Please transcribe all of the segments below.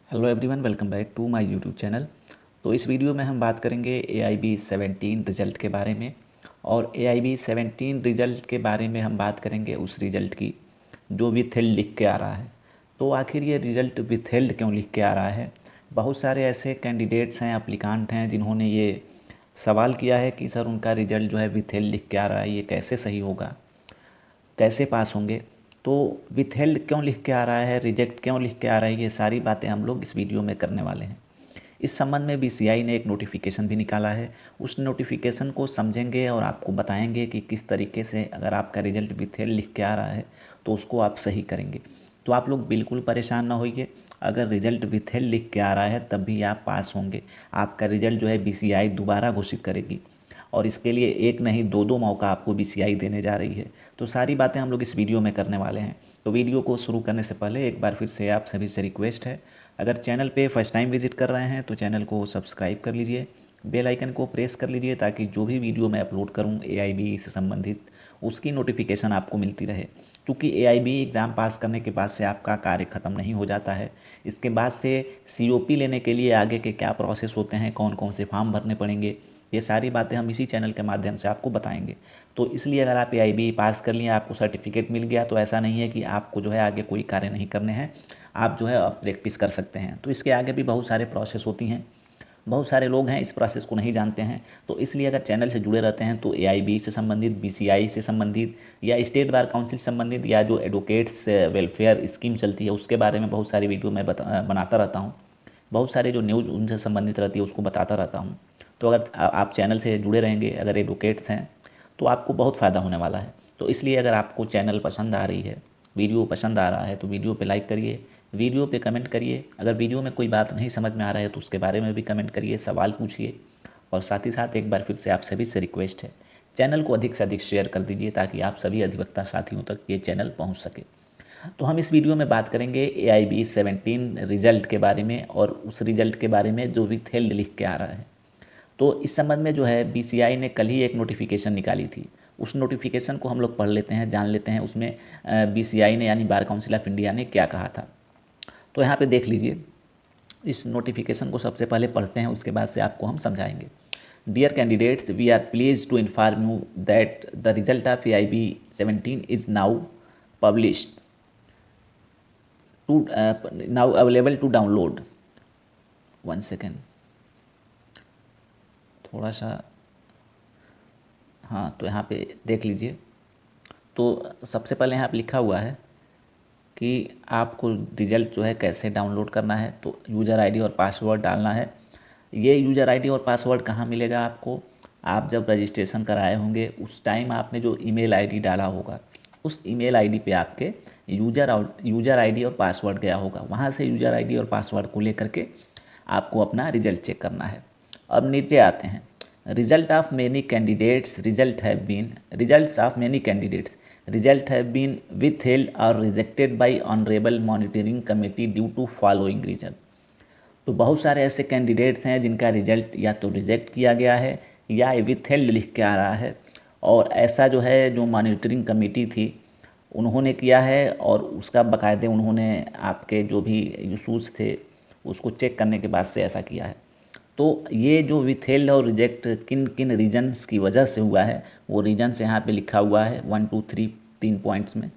Hello everyone, welcome back to my YouTube channel. तो इस video में हम बात करेंगे AIB 17 रिज़ल्ट के बारे में। और AIB 17 रिज़ल्ट के बारे में हम बात करेंगे उस रिज़ल्ट की जो विथहेल्ड लिख के आ रहा है। तो आखिर ये रिज़ल्ट विथहेल्ड क्यों लिख के आ रहा है? बहुत सारे ऐसे कैंडिडेट्स हैं, एप्लीकांट हैं, जिन्होंने ये सवाल किया है कि सर उनका रिज़ल्ट जो है विथहेल्ड लिख के आ रहा है, ये कैसे सही होगा, कैसे पास होंगे। तो विथहेल्ड क्यों लिख के आ रहा है, रिजेक्ट क्यों लिख के आ रहा है, ये सारी बातें हम लोग इस वीडियो में करने वाले हैं। इस संबंध में BCI ने एक नोटिफिकेशन भी निकाला है। उस नोटिफिकेशन को समझेंगे और आपको बताएंगे कि किस तरीके से अगर आपका रिजल्ट विथहेल्ड लिख के आ रहा है तो उसको आप सही करेंगे। तो आप लोग बिल्कुल परेशान ना होइए। अगर रिजल्ट विथहेल्ड लिख के आ रहा है तब भी आप पास होंगे। आपका रिजल्ट जो है BCI दोबारा घोषित करेगी और इसके लिए एक नहीं दो मौका आपको BCI देने जा रही है। तो सारी बातें हम लोग इस वीडियो में करने वाले हैं। तो वीडियो को शुरू करने से पहले एक बार फिर से आप सभी से रिक्वेस्ट है, अगर चैनल पे फर्स्ट टाइम विजिट कर रहे हैं तो चैनल को सब्सक्राइब कर लीजिए, बेल आइकन को प्रेस कर लीजिए ताकि जो भी वीडियो मैं अपलोड करूं AIB से संबंधित उसकी नोटिफिकेशन आपको मिलती रहे। क्योंकि AIB एग्ज़ाम पास करने के बाद से आपका कार्य ख़त्म नहीं हो जाता है। इसके बाद से COP लेने के लिए आगे के क्या प्रोसेस होते हैं, कौन कौन से फॉर्म भरने पड़ेंगे, ये सारी बातें हम इसी चैनल के माध्यम से आपको बताएंगे। तो इसलिए अगर आप AIB पास कर लिए, आपको सर्टिफिकेट मिल गया, तो ऐसा नहीं है कि आपको जो है आगे कोई कार्य नहीं करने हैं, आप जो है प्रैक्टिस कर सकते हैं। तो इसके आगे भी बहुत सारे प्रोसेस होती हैं, बहुत सारे लोग हैं इस प्रोसेस को नहीं जानते हैं। तो इसलिए अगर चैनल से जुड़े रहते हैं तो AIB से संबंधित, BCI से संबंधित या स्टेट बार काउंसिल से संबंधित या जो एडवोकेट्स वेलफेयर स्कीम चलती है उसके बारे में बहुत सारी वीडियो मैं बनाता रहता हूँ। बहुत सारे जो न्यूज़ उनसे संबंधित रहती है उसको बताता रहता हूँ। तो अगर आप चैनल से जुड़े रहेंगे, अगर एडवोकेट्स हैं, तो आपको बहुत फ़ायदा होने वाला है। तो इसलिए अगर आपको चैनल पसंद आ रही है, वीडियो पसंद आ रहा है, तो वीडियो पे लाइक करिए, वीडियो पे कमेंट करिए। अगर वीडियो में कोई बात नहीं समझ में आ रहा है तो उसके बारे में भी कमेंट करिए, सवाल पूछिए। और साथ ही साथ एक बार फिर से आप सभी से रिक्वेस्ट है, चैनल को अधिक से अधिक शेयर कर दीजिए ताकि आप सभी अधिवक्ता साथियों तक ये चैनल पहुँच सके। तो हम इस वीडियो में बात करेंगे AIB 17 रिजल्ट के बारे में और उस रिजल्ट के बारे में जो विथहेल्ड लिख के आ रहा है। तो इस संबंध में जो है BCI ने कल ही एक नोटिफिकेशन निकाली थी। उस नोटिफिकेशन को हम लोग पढ़ लेते हैं, जान लेते हैं उसमें BCI ने यानी बार काउंसिल ऑफ इंडिया ने क्या कहा था। तो यहाँ पे देख लीजिए, इस नोटिफिकेशन को सबसे पहले पढ़ते हैं, उसके बाद से आपको हम समझाएंगे। Dear candidates, we are please to inform you that the result of AIB 17 is now published to now available to download. 1 second, थोड़ा सा, हाँ तो यहाँ पे देख लीजिए। तो सबसे पहले यहाँ पे लिखा हुआ है कि आपको रिजल्ट जो है कैसे डाउनलोड करना है। तो यूज़र आईडी और पासवर्ड डालना है। ये यूज़र आईडी और पासवर्ड कहाँ मिलेगा आपको? आप जब रजिस्ट्रेशन कराए होंगे उस टाइम आपने जो ईमेल आईडी डाला होगा, उस ईमेल आईडी पे आपके यूज़र आईडी और पासवर्ड गया होगा। वहाँ से यूज़र आईडी और पासवर्ड को लेकर के आपको अपना रिजल्ट चेक करना है। अब नीचे आते हैं, result of many candidates results of many candidates result have been withheld or rejected by honourable monitoring committee due to following reason. तो बहुत सारे ऐसे कैंडिडेट्स हैं जिनका रिजल्ट या तो रिजेक्ट किया गया है या विथहेल्ड लिख के आ रहा है। और ऐसा जो है जो मॉनिटरिंग कमेटी थी उन्होंने किया है और उसका बाकायदे उन्होंने आपके जो भी इशूज़ थे उसको चेक करने के बाद से ऐसा किया है। तो ये जो विथहेल्ड और रिजेक्ट किन किन रीजन्स की वजह से हुआ है वो रीजन्स यहाँ पे लिखा हुआ है 1 2 3 3 पॉइंट्स में।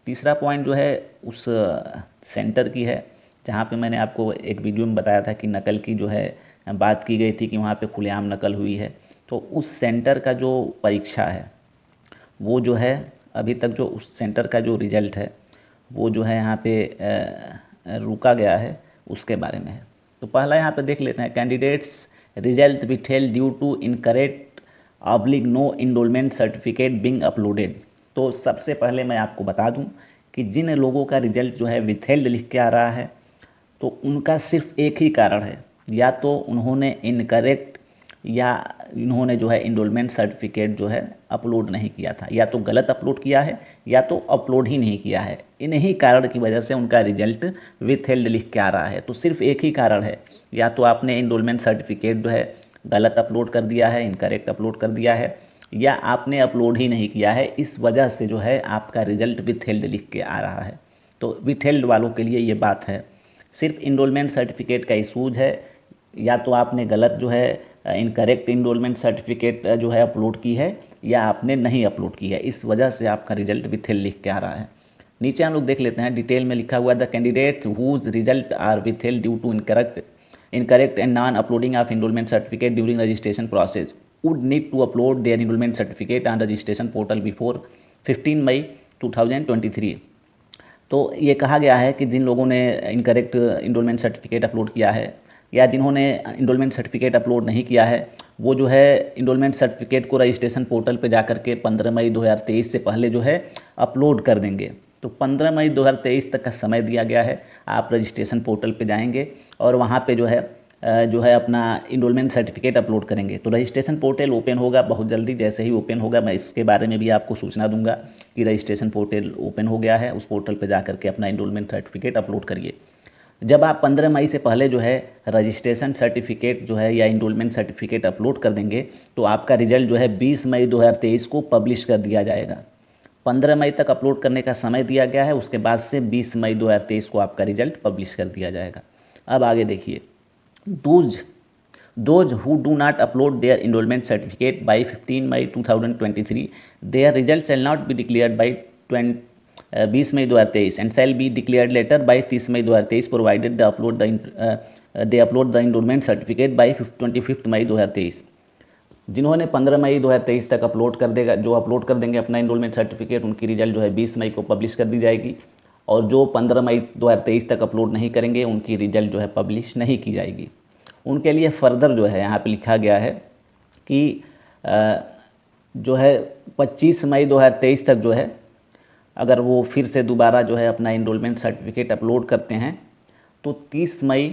तीसरा पॉइंट जो है उस सेंटर की है जहाँ पे मैंने आपको एक वीडियो में बताया था कि नकल की जो है बात की गई थी कि वहाँ पे खुलेआम नकल हुई है। तो उस सेंटर का जो परीक्षा है वो जो है अभी तक जो उस सेंटर का जो रिजल्ट है वो जो है यहाँ पे रुका गया है, उसके बारे में है। तो पहला यहाँ पे देख लेते हैं, candidates result withheld due to incorrect oblique no enrolment certificate being uploaded. तो सबसे पहले मैं आपको बता दूं कि जिन लोगों का रिजल्ट जो है विथहेल्ड लिख के आ रहा है तो उनका सिर्फ एक ही कारण है, या तो उन्होंने इनकरेक्ट या इन्होंने जो है इनरोलमेंट सर्टिफिकेट जो है अपलोड नहीं किया था, या तो गलत अपलोड किया है या तो अपलोड ही नहीं किया है। इन्हीं कारण की वजह से उनका रिजल्ट विथहेल्ड लिख के आ रहा है। तो सिर्फ एक ही कारण है, या तो आपने इनरोलमेंट सर्टिफिकेट जो है गलत अपलोड कर दिया है, इनकरेक्ट अपलोड कर दिया है, या आपने अपलोड ही नहीं किया है। इस वजह से जो है आपका रिजल्ट विथहेल्ड लिख के आ रहा है। तो विथहेल्ड वालों के लिए ये बात है। सिर्फ इनरोलमेंट सर्टिफिकेट का इशूज़ है, या तो आपने गलत जो है इनकरेक्ट इनरोलमेंट सर्टिफिकेट जो है अपलोड की है, या आपने नहीं अपलोड की है, इस वजह से आपका रिजल्ट विथहेल्ड लिख के आ रहा है। नीचे हम लोग देख लेते हैं, डिटेल में लिखा हुआ the candidates whose result are withheld due to incorrect and non uploading of enrolment certificate during registration process would need to upload their enrolment certificate on registration portal before 15 May 2023। तो ये कहा गया है कि जिन लोगों ने इनकरेक्ट इनरोलमेंट सर्टिफिकेट अपलोड किया है या जिन्होंने इनरोलमेंट सर्टिफिकेट अपलोड नहीं किया है, वो जो है इनरोलमेंट सर्टिफिकेट को रजिस्ट्रेशन पोर्टल पे जा कर के 15 मई 2023 से पहले जो है अपलोड कर देंगे। तो 15 मई 2023 तक का समय दिया गया है। आप रजिस्ट्रेशन पोर्टल पे जाएंगे और वहाँ पे जो है अपना इनरोलमेंट सर्टिफिकेट अपलोड करेंगे। तो रजिस्ट्रेशन पोर्टल ओपन होगा बहुत जल्दी, जैसे ही ओपन होगा मैं इसके बारे में भी आपको सूचना दूंगा कि रजिस्ट्रेशन पोर्टल ओपन हो गया है। उस पोर्टल पे जा करके अपना इनरोलमेंट सर्टिफिकेट अपलोड करिए। जब आप 15 मई से पहले जो है रजिस्ट्रेशन सर्टिफिकेट जो है या इनरोलमेंट सर्टिफिकेट अपलोड कर देंगे तो आपका रिजल्ट जो है 20 मई 2023 को पब्लिश कर दिया जाएगा। 15 मई तक अपलोड करने का समय दिया गया है, उसके बाद से 20 मई 2023 को आपका रिजल्ट पब्लिश कर दिया जाएगा। अब आगे देखिए, Those who do not upload their enrollment certificate by 15 May 2023, their results shall not be declared by 20 May 2023 and shall be declared later by 30 May 2023 provided they upload the enrollment certificate by 25 मई 2023। जिन्होंने 15 May 2023 तक upload कर देंगे अपना enrolment certificate, उनकी result जो है 20 मई को publish कर दी जाएगी। और जो 15 मई 2023 तक अपलोड नहीं करेंगे उनकी रिजल्ट जो है पब्लिश नहीं की जाएगी। उनके लिए फर्दर जो है यहाँ पे लिखा गया है कि जो है 25 मई 2023 तक जो है अगर वो फिर से दोबारा जो है अपना इनरोलमेंट सर्टिफिकेट अपलोड करते हैं तो 30 मई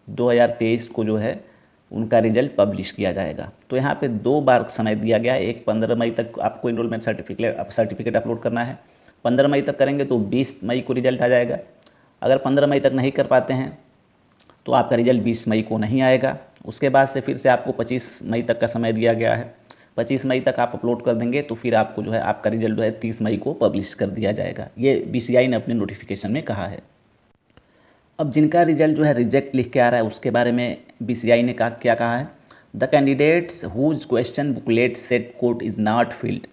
2023 को जो है उनका रिजल्ट पब्लिश किया जाएगा। तो यहाँ पे 2 बार समय दिया गया है। एक 15 मई तक आपको इनरोलमेंट सर्टिफिकेट अपलोड करना है, 15 मई तक करेंगे तो 20 मई को रिजल्ट आ जाएगा। अगर 15 मई तक नहीं कर पाते हैं तो आपका रिजल्ट 20 मई को नहीं आएगा। उसके बाद से फिर से आपको 25 मई तक का समय दिया गया है। 25 मई तक आप अपलोड कर देंगे तो फिर आपको जो है आपका रिजल्ट जो है 30 मई को पब्लिश कर दिया जाएगा। ये BCI ने अपने नोटिफिकेशन में कहा है। अब जिनका रिजल्ट जो है रिजेक्ट लिख के आ रहा है उसके बारे में BCI ने क्या कहा है, the candidates whose question booklet set code is not filled,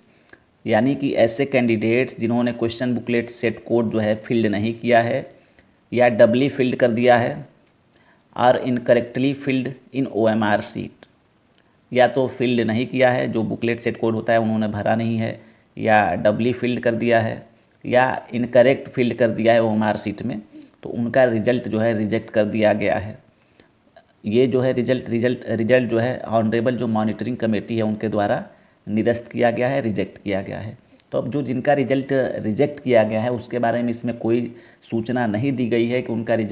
यानी कि ऐसे कैंडिडेट्स जिन्होंने क्वेश्चन बुकलेट सेट कोड जो है फिल्ड नहीं किया है या डबली फिल्ड कर दिया है, are incorrectly filled in OMR sheet, या तो फिल्ड नहीं किया है, जो बुकलेट सेट कोड होता है उन्होंने भरा नहीं है, या डबली फिल्ड कर दिया है, या इनकरेक्ट फिल्ड कर दिया है OMR सीट में, तो उनका रिजल्ट जो है रिजेक्ट कर दिया गया है। ये जो है रिजल्ट जो है ऑनरेबल जो मॉनिटरिंग कमेटी है उनके द्वारा निरस्त किया गया है, रिजेक्ट किया गया है। तो अब जो जिनका रिजल्ट रिजेक्ट किया गया है उसके बारे में इसमें कोई सूचना नहीं दी गई है कि उनका रिजल्ट